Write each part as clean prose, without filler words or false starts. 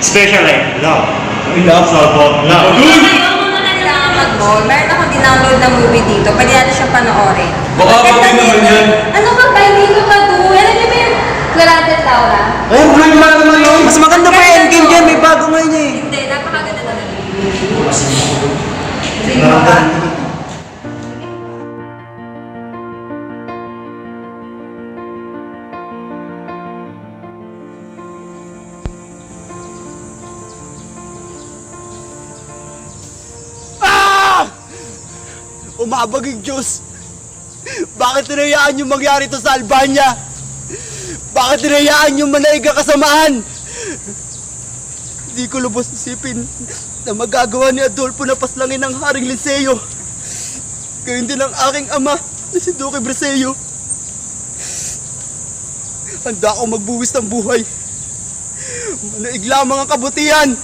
Special like love. Love, love. Ayaw mo na kailangan mag-mall. Meron akong dinownload na movie dito. Pwede natin siyang panoorin. Baka pwede naman yan. Ano ba ba? Hindi ko ba doon? Alam niyo ba yung Clarante at Laura? Ay, buhay ba naman yun? Mas maganda pa yung Endgame dyan. May bago ngayon eh. Hindi, napakaganda talaga. Sige mo ba? Umabag yung Diyos! Bakit tinayaan yung mangyari to sa Albania? Bakit tinayaan yung manaiga kasamaan? Hindi ko lubos isipin na magagawa ni Adolfo na paslangin ng Haring Liceo. Gayun din ang aking ama na si Duque Briseño. Handa akong magbuwis ng buhay. Manaig lamang ang kabutihan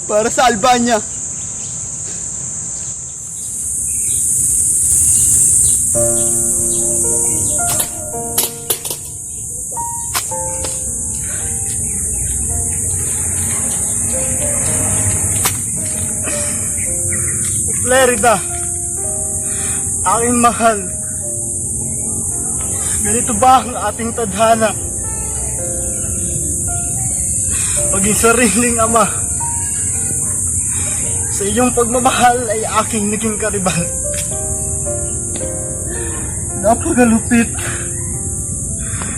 para sa Albania. Lerida, aking mahal, ganito ba ang ating tadhana? Maging sariling ama, sa iyong pagmamahal ay aking naging karibal.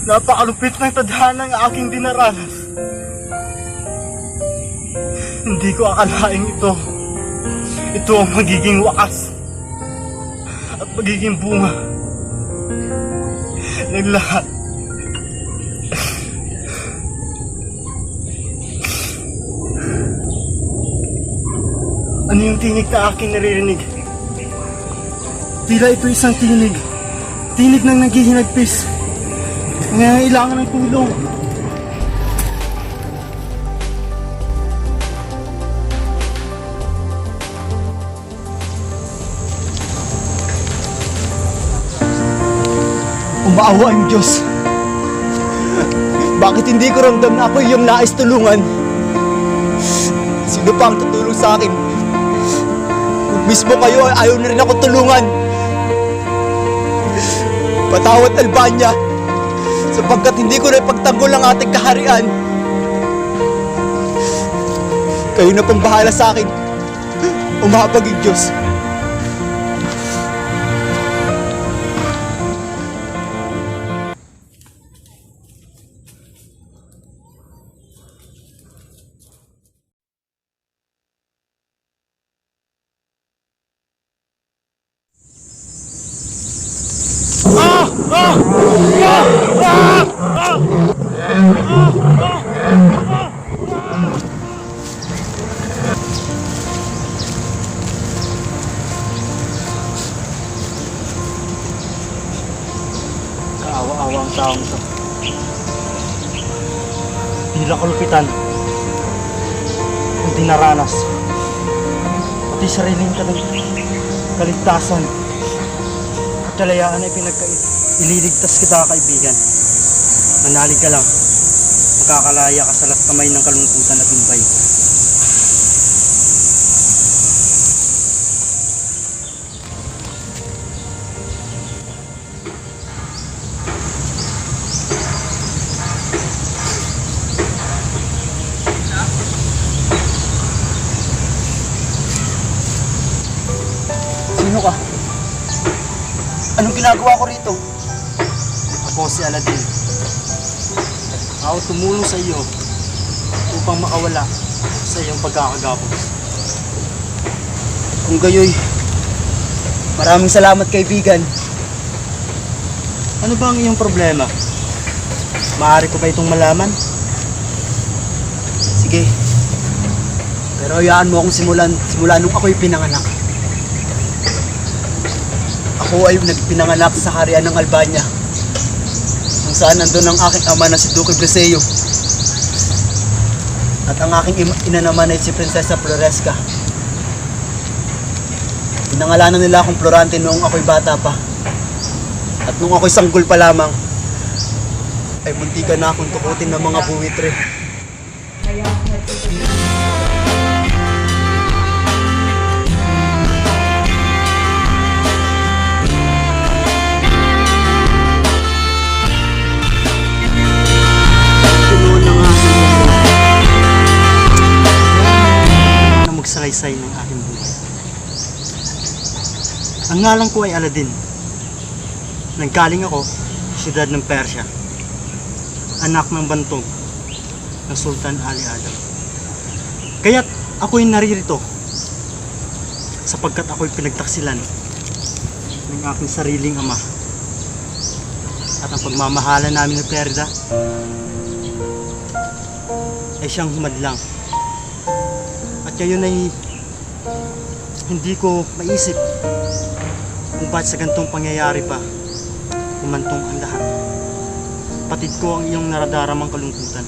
Napakalupit ng tadhana ng aking dinaranas. Hindi ko akalaing ito ang magiging wakas at magiging bunga ng lahat. Ano yung tinig na aking naririnig? Tila ito isang tinig ng naghihinagpis, nangangailangan ng tulong. Umaawa ang Diyos. Bakit hindi ko ramdam na ako yung nais tulungan? Sino pa ang tutulong sa akin? Kung mismo kayo ay ayaw na rin ako tulungan. Patawad Albania, sapagkat hindi ko na ipagtanggol ang ating kaharian. Kayo na pang bahala sa akin. Umabag ang Diyos. Kaawa-awa ang taong ito. Tila kalupitan ang dinaranas, pati sariling kaligtasan at kalayaan ay pinagkait. Ililigtas kita, kaibigan. Manalig ka lang. Makakalaya ka sa kamay ng kalungkutan at lumbay. Sino ka? Anong ginagawa ko rito? Ako si Aladdin. Ako tumulong sa iyo upang makawala sa iyong pagkakagapos. Kung gayoy, maraming salamat kaibigan. Ano ba ang iyong problema? Maaari ko ba itong malaman? Sige. Pero hayaan mo akong simula nung ako'y pinanganak. Ako ay nagpinanganak sa harian ng Albania, kung saan nandun ang aking ama na si Duque Briseo. At ang aking ina naman ay si Prinsesa Floresca. Pinangalanan nila akong Florante noong ako'y bata pa. At nung ako'y sanggol pa lamang, ay muntikan na akong tukutin ng mga buwitre. Tunoon ng aking mundo Na magsalaysay ng aking buhay. Ang ngalan ko ay Aladdin. Nanggaling ako sa siyudad ng Persya. Anak ng bantog ng Sultan Ali Adam. Kaya't ako'y naririto sapagkat ako'y pinagtaksilan ng aking sariling ama. At ang pagmamahalan namin ni Perda ay siyang humadlang. At ngayon ay hindi ko maisip kung bakit sa ganitong pangyayari pa humantong ang lahat. Patid ko ang iyong naradaramang kalungkutan.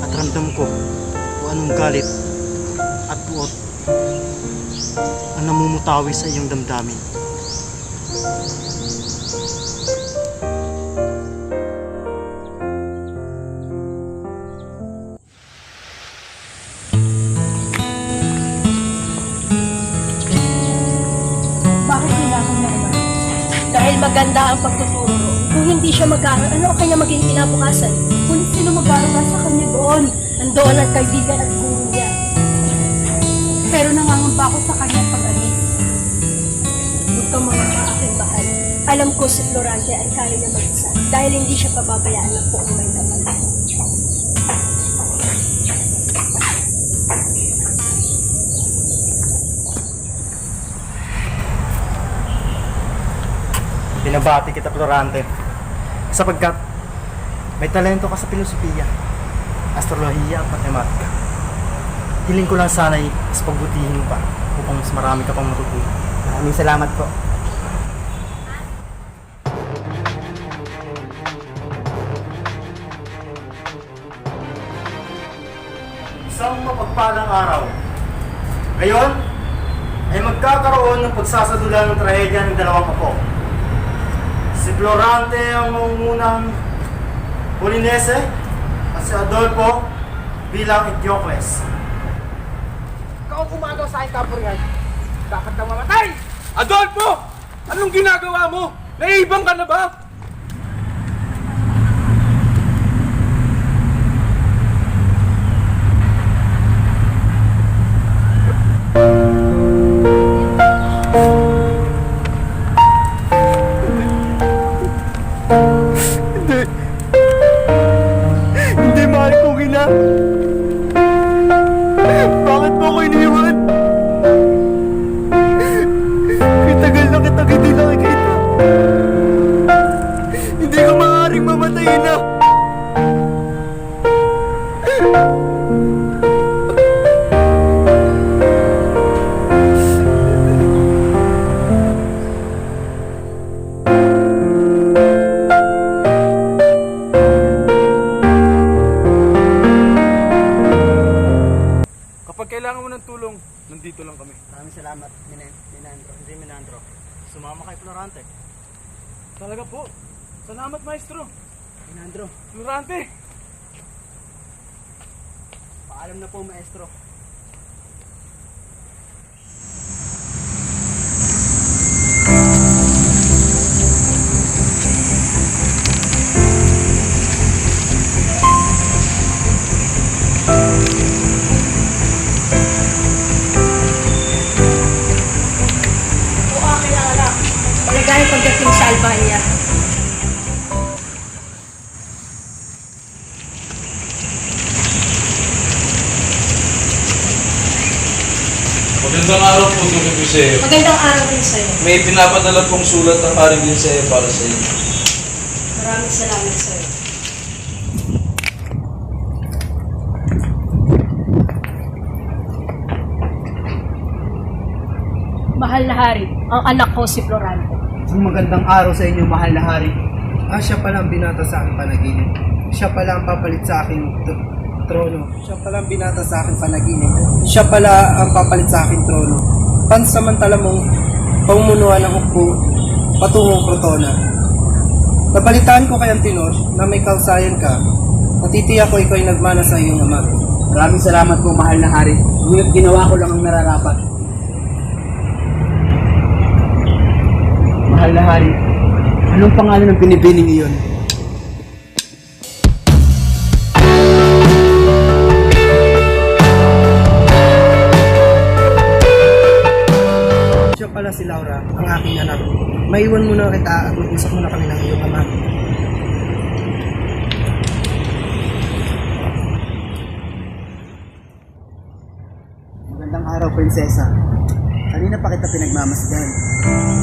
At ramdam ko kung anong galit at puot ang namumutawi sa iyong damdamin. Bakit nila ako naman? Dahil maganda ang pagtuturo. Kung hindi siya mag-aaral, ano kaya maging kinabukasan? Kung sino mag-aaral sa kanya doon, nandoon ang kaibigan at guro niya. Pero nangangamba ako sa kanyang pag-alis. Huwag kang mangamba aking mahal. Alam ko si Florante ay kaya niya mag-isa dahil hindi siya pababayaan ng buong may naman. Binabati kita, Florante, sapagkat may talento ka sa filosofiya, astrolohiya at matematika. Hiling ko lang sana'y mas pagbutihin mo pa upang mas marami ka pang matutunan. Maraming salamat po. Isang mapagpalang araw. Ngayon ay magkakaroon ng pagsasadula ng trahedya ng dalawang apo. Si Florante ang maungunang Polinese at si Adolfo bilang Eteocles. Ikaw ang umagaw sa aking kapurihan. Dapat na mamatay! Adolfo! Anong ginagawa mo? Naiibang ka na ba? Hindi mahal kong ina. Bakit mo ko iniwan? Kitagal na kita hindi nakikita. Hindi ka maaaring mamatay na. Kapag kailangan mo ng tulong, nandito lang kami. Maraming salamat, Minandro. Hindi Minandro. Sumama kay Florante. Talaga po. Salamat, maestro. Minandro, Florante! paalam na po, maestro. O aking anak, maligayang pagdating sa Albania. Magandang araw po, Duque Viseo. Magandang araw din sa'yo. May pinapadala pong sulat ng Haring Viseo para sa iyo. Maraming salamat sa'yo. Mahal na hari, ang anak ko si Florante. Isang magandang araw sa inyo, mahal na hari. Siya pala ang binata sa aking panaginip. Siya pala ang papalit sa aking trono. Siya pala ang binata sa aking panaginip. Siya pala ang papalit sa aking trono. Pansamantala mong pamumunuan ng hukbo patungong Crotona. Nabalitaan ko kay Antinor na may kausayan ka. Natitiyak ko ikaw ay nagmana sa iyong ama. Maraming salamat po, mahal na hari. Ngunit ginawa ko lang ang nararapat. Mahal na hari, anong pangalan ng binibining iyon? Siya pala si Laura, ang aking anak. Maiwan muna kita at mag-usap muna kami ng iyong ama. Magandang araw, prinsesa. Kanina pa kita pinagmamasdan.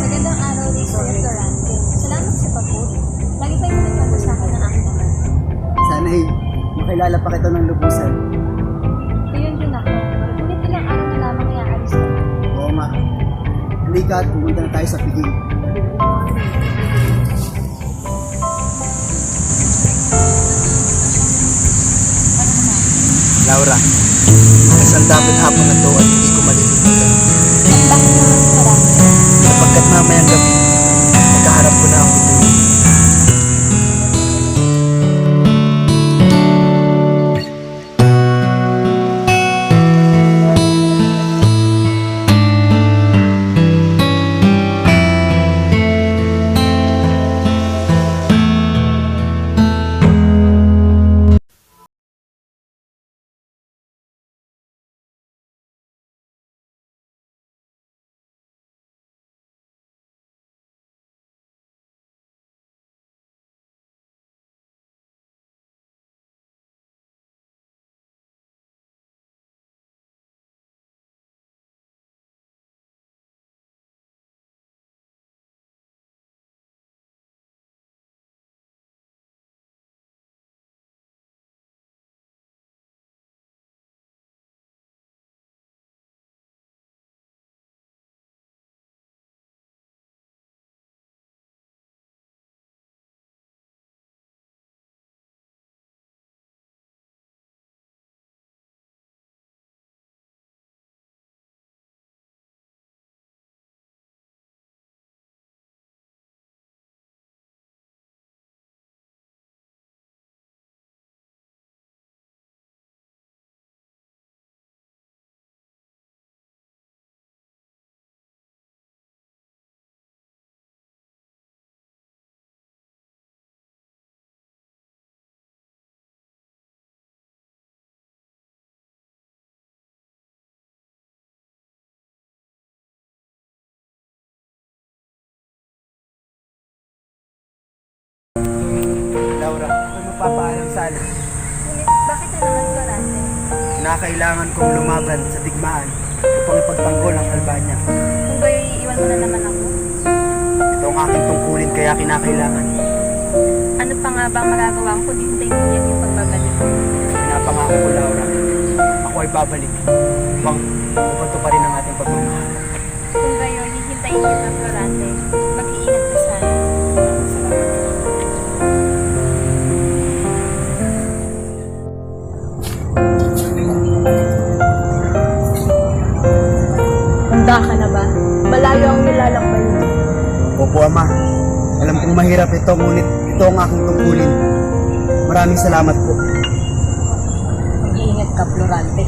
Magandang araw rin sa Florante. Salamat sa pagpuli. Lagi kayo nagpapa sa akin ng aking ama. Sana'y makilala pa kita ng lubusan. Gayon din ako. Ngunit ilang araw na lamang iaalis ka. Oo nga. Halika at pumunta na tayo sa piging. Laura, isang dapat hapon na to at hindi ko malilimutan. At bakit naman Florante? Sapagkat mamayang gabi, nagkaharap ko na ang bituin. Laura, ako magpapaalam sana. Ngunit bakit na naman Florante? Kinakailangan kong lumaban sa digmaan upang ipagtanggol ang Albania. Kung gayon iiwan mo na naman ako, Ito ang aking tungkulin kaya kinakailangan. ano pa nga ba ang magagawa ko kundi hintayin mo yan yung pagbabalik? Pinapangako ko, Laura. Ako ay babalik upang ipagtuparin ang ating pagmamahal. Kung gayon, hihintayin kita Florante. Mag-iingat ka sana. Salamat. Handa ka na ba? Malayo ang nilalakbayin. Opo, Ama. Alam kong mahirap ito, ngunit ito ang aking tungkulin. Maraming salamat po. Mag-iingat ka, Florante.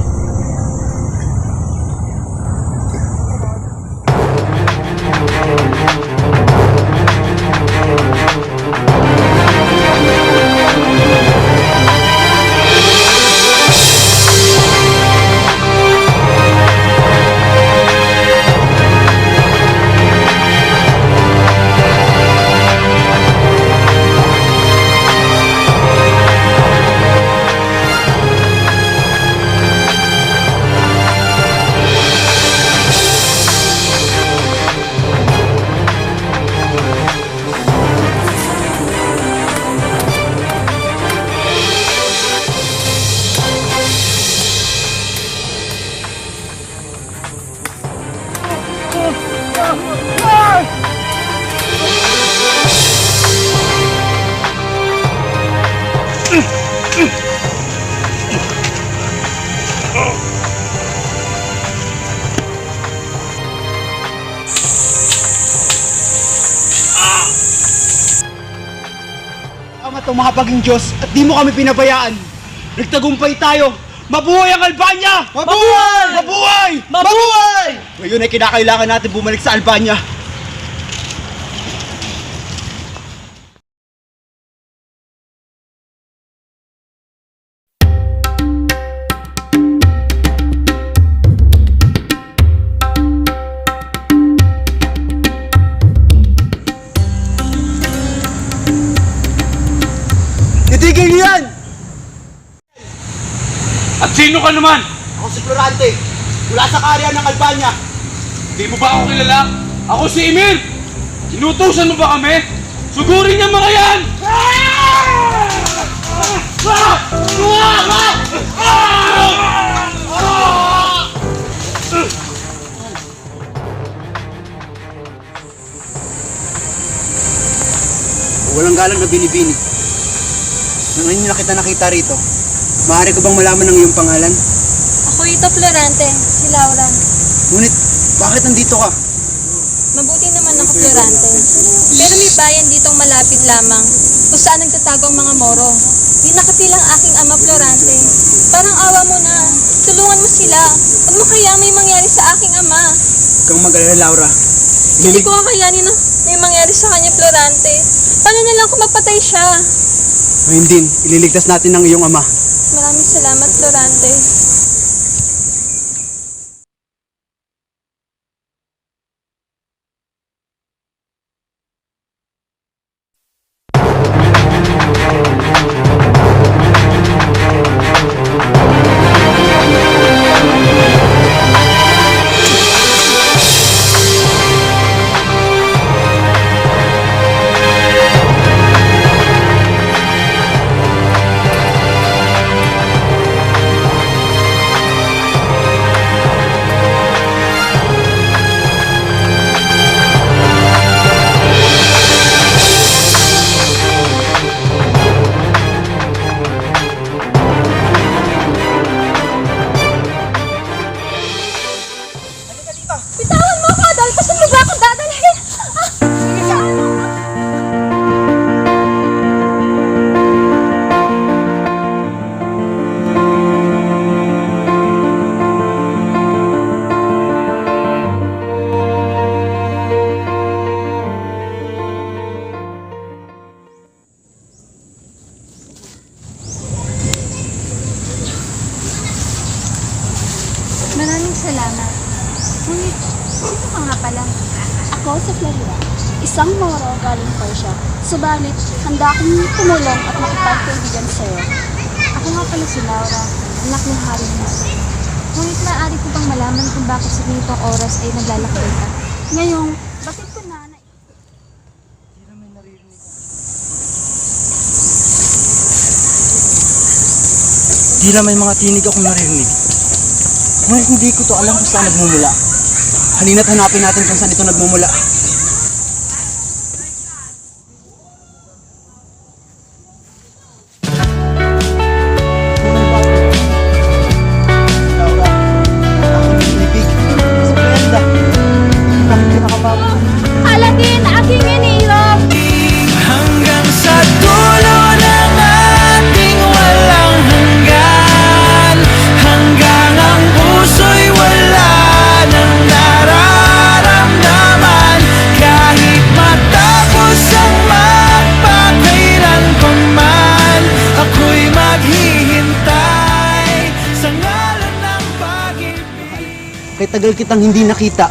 o makapaging Diyos at di mo kami pinabayaan. Nagtagumpay tayo. Mabuhay ang Albania! Mabuhay! Mabuhay! Mabuhay! Ngayon ay kinakailangan natin bumalik sa Albania. Itigil niyo yan! At sino ka naman? Ako si Florante, mula sa karya ng Albania. Di mo ba ako kilala? Ako si Emil! Inutusan mo ba kami? Sugurin niya mga yan! Walang galang na binibini. Ngayon na kita nakita rito. Maaari ko bang malaman ng iyong pangalan? Ako ito, Florante. Si Laura. Ngunit, bakit nandito ka? Mabuti naman ako, Florante. Pero may bayan ditong malapit lamang kung saan nagtatago ang mga Moro. Di nakapilang aking ama, Florante. Parang awa mo na. Tulungan mo sila. Huwag mo kaya may mangyari sa aking ama. Huwag kang mag-alala, Laura. Hindi ko kakayanin na may mangyari sa kanya, Florante. Paano na lang kung magpatay siya? Ngayon din, ililigtas natin ang iyong ama. Maraming salamat, Florante. Bitawan mo ako, Adol! Kasi mo ba akong dadalhin? Bitawan mo ako! Maraming salamat. Ngunit, sino ka nga pala? Ako si Florida, isang Moro galing Persia. Subalit, handa akong tumulong at makipagkaibigan sa'yo. Ako nga pala si Laura, anak ng Hari Musa. Ngunit maaari ko bang malaman kung bakit sa ganitong oras ay naglalakbay ka? Ngayong, batid ko na Tila may mga tinig akong narinig. Ngunit hindi ko to alam kung saan nagmumula. Halina't hanapin natin kung saan ito nagmumula. Laura, aking inibig. Si Brenda. Bakit kinakabago? Aladdin, aking iniinom! Hanggang sa dulo ng ating walang hanggan, hanggang ang puso'y wala nang nararamdaman. Kahit matapos ang magpakailan pa man, ako'y maghihintay sa ngalan ng pag-ibig. Kay tagal kitang hindi nakita.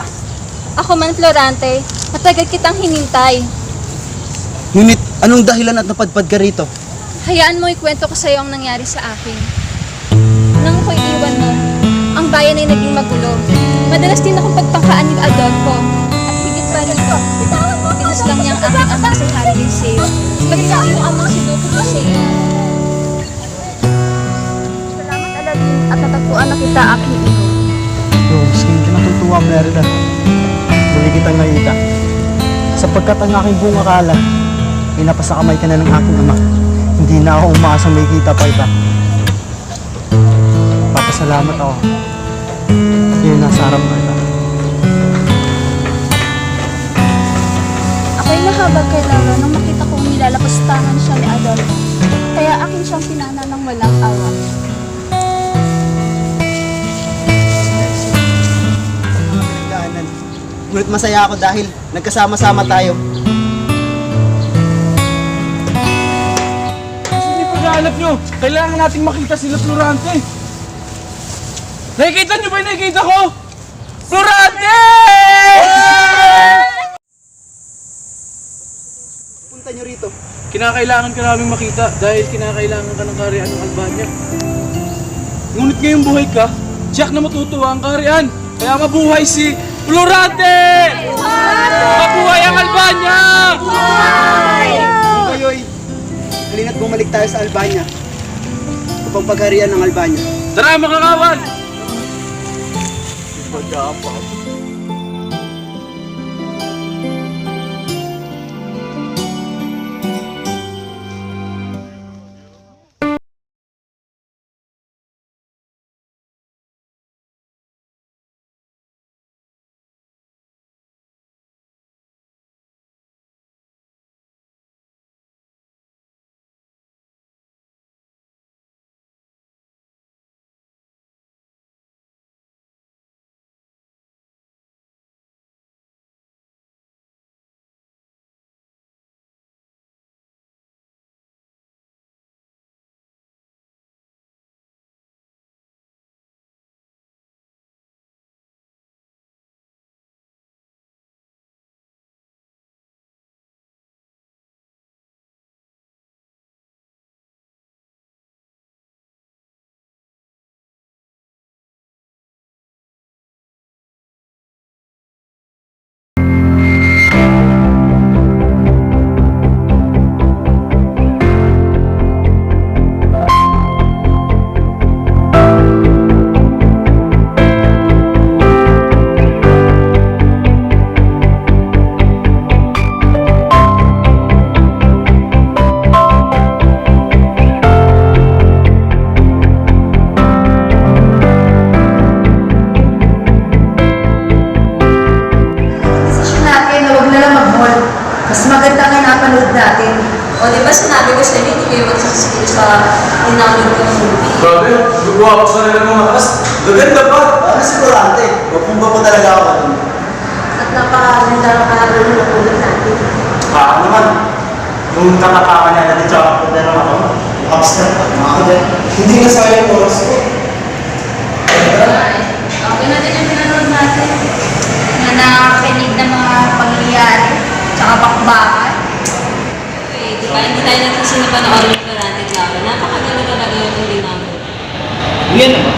Ako man, Florante, matagal kitang hinintay. Ngunit, anong dahilan at napadpad ka rito? Hayaan mo ikwento ko sa iyo ang nangyari sa akin. Nang ako'y iwan mo, ang bayan ay naging magulo. Madalas din akong pagpangkaan ni Adolfo. At higit pa rito, pinaslang niya ang aking ama sa Hari Liceo. Pati sa iyong amang sinukot ko sa iyo. Salamat, Aladdin, at natagpuan na kita aking ino. Rose, hindi ka natutuwa, Merida. Muli kitang nakita. Sapagkat ang aking buong akala, ay napasakamay ka na ng aking ama. Hindi na ako umaasang may kita pa iba. Papasalamat ako. At yun, nasa harap na ito. Ako'y ay nahabag kay Laura nang makita kong nilalapastangan siya ni Adolfo. Kaya akin siyang pinana ng walang awa. Mga pinagdaanan. Ngunit masaya ako dahil nagkasama-sama tayo. Hindi paghahanap nyo. Kailangan nating makita sila Florante. Nakikita nyo ba yung nakikita ko? Florante! Punta nyo rito. Kinakailangan ka namin makita dahil kinakailangan ka ng kaharian ng Albania. Ngunit ngayong buhay ka, tiyak na matutuwa ang kaharian. Kaya mabuhay si Florante! Mabuhay ang Albania! Kung kayo'y halina't bumalik tayo sa Albania upang pagharian ng Albania. Tara mga kawan! O, di ba sinabi ko sa inyo, hindi kayo magsasilo sa in-download ko ng movie. Grabe, gumawa ko sa nila ng mga kas. Gaganda pa! Ano si Florante? Mapumba po talaga ako. At napakaganda ng kahapon ng napulit natin. Naman, yung katatakan niya natin sa kapatid na ako, abstract ako din. Hindi na sayang oras ko. Okay na din yung pinanood natin. Na nakakinig ng mga pangyayari, tsaka bakbakan. Okay, di ba? Hindi tayo natin sinapanoorin ng Florante Laura. Napakaganda talaga yung dinamo. Yan na ba?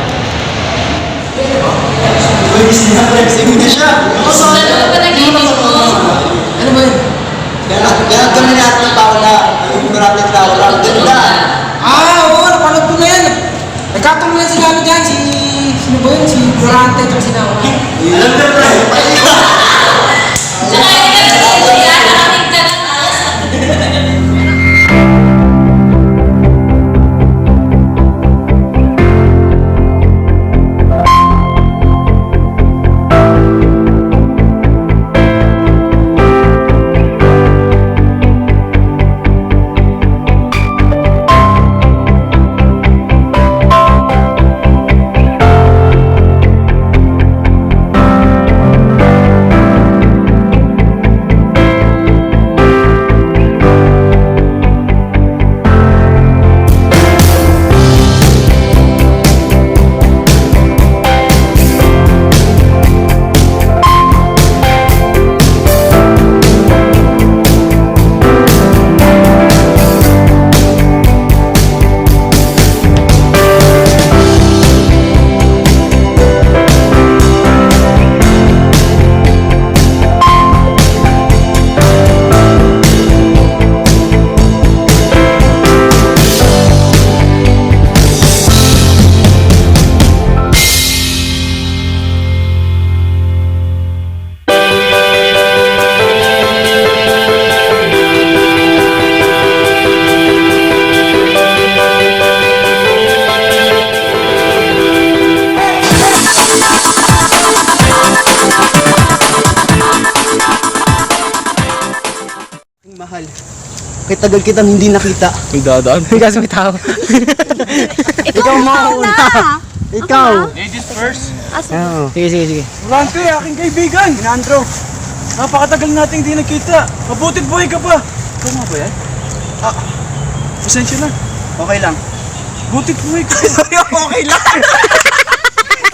Sige na siya. Ano ba nag-ibig mo? Ano ba yun? Kaya gano'n natin ang tao na yung Florante Laura. Ang ganda. Oo, napanood ko na yan. Nagkatong na sila dyan, sino ba yun? Si Durante at si Laura. Alam na pre. Tsaka yung siya, nakating ka ng taas. Mahal. Kay tagal kitang hindi nakita. May dadaan. Kasi may tao. Ikaw mauna. Ikaw. Ladies first. Oo. Sige. Florante, aking kaibigan. Leandro. Napakatagal nating di nagkita. Mabutit buhay ka pa. Ikaw nga ba yan? Pasensya na. Okay lang. Butit buhay ka pa. Okay lang.